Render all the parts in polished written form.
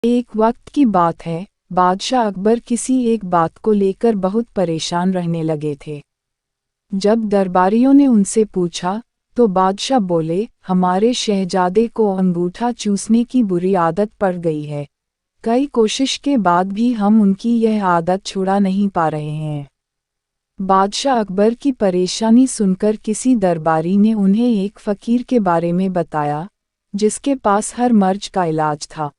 एक वक्त की बात है, बादशाह अकबर किसी एक बात को लेकर बहुत परेशान रहने लगे थे। जब दरबारियों ने उनसे पूछा, तो बादशाह बोले, हमारे शहजादे को अंगूठा चूसने की बुरी आदत पड़ गई है। कई कोशिश के बाद भी हम उनकी यह आदत छुड़ा नहीं पा रहे हैं। बादशाह अकबर की परेशानी सुनकर किसी दरबारी ने उन्हें एक फ़कीर के बारे में बताया, जिसके पास हर मर्ज का इलाज था।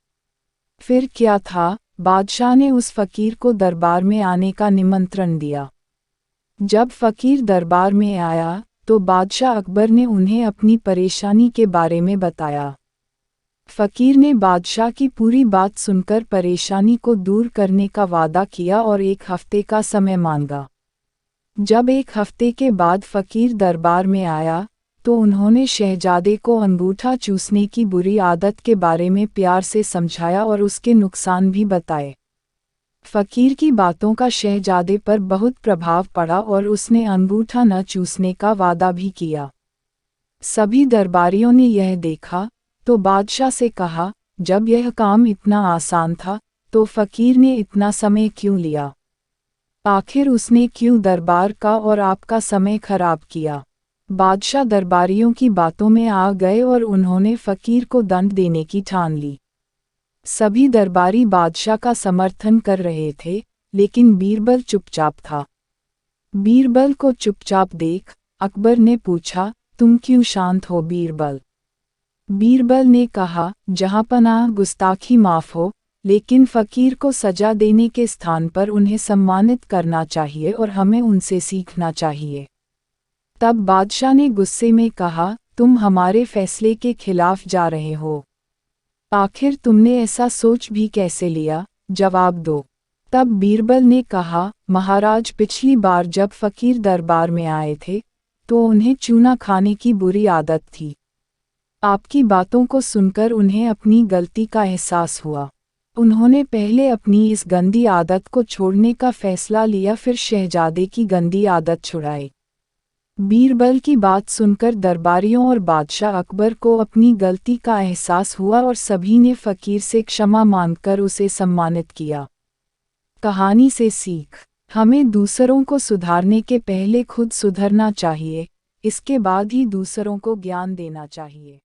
फिर क्या था, बादशाह ने उस फ़कीर को दरबार में आने का निमंत्रण दिया। जब फ़कीर दरबार में आया, तो बादशाह अकबर ने उन्हें अपनी परेशानी के बारे में बताया। फ़कीर ने बादशाह की पूरी बात सुनकर परेशानी को दूर करने का वादा किया और 1 हफ्ते का समय मांगा। जब 1 हफ्ते के बाद फ़कीर दरबार में आया, तो उन्होंने शहजादे को अंगूठा चूसने की बुरी आदत के बारे में प्यार से समझाया और उसके नुकसान भी बताए। फ़कीर की बातों का शहजादे पर बहुत प्रभाव पड़ा और उसने अंगूठा न चूसने का वादा भी किया। सभी दरबारियों ने यह देखा, तो बादशाह से कहा, जब यह काम इतना आसान था, तो फ़कीर ने इतना समय क्यों लिया? आखिर उसने क्यों दरबार का और आपका समय खराब किया? बादशाह दरबारियों की बातों में आ गए और उन्होंने फ़कीर को दंड देने की ठान ली। सभी दरबारी बादशाह का समर्थन कर रहे थे, लेकिन बीरबल चुपचाप था। बीरबल को चुपचाप देख अकबर ने पूछा, तुम क्यों शांत हो बीरबल? बीरबल ने कहा, जहाँपनाह गुस्ताखी माफ़ हो, लेकिन फ़कीर को सजा देने के स्थान पर उन्हें सम्मानित करना चाहिए और हमें उनसे सीखना चाहिए। तब बादशाह ने गुस्से में कहा, तुम हमारे फैसले के खिलाफ जा रहे हो। आखिर तुमने ऐसा सोच भी कैसे लिया? जवाब दो। तब बीरबल ने कहा, महाराज पिछली बार जब फ़कीर दरबार में आए थे, तो उन्हें चूना खाने की बुरी आदत थी। आपकी बातों को सुनकर उन्हें अपनी गलती का एहसास हुआ। उन्होंने पहले अपनी इस गंदी आदत को छोड़ने का फैसला लिया, फिर शहजादे की गंदी आदत छुड़ाई। बीरबल की बात सुनकर दरबारियों और बादशाह अकबर को अपनी गलती का एहसास हुआ और सभी ने फ़कीर से क्षमा मांगकर उसे सम्मानित किया। कहानी से सीख, हमें दूसरों को सुधारने के पहले खुद सुधरना चाहिए, इसके बाद ही दूसरों को ज्ञान देना चाहिए।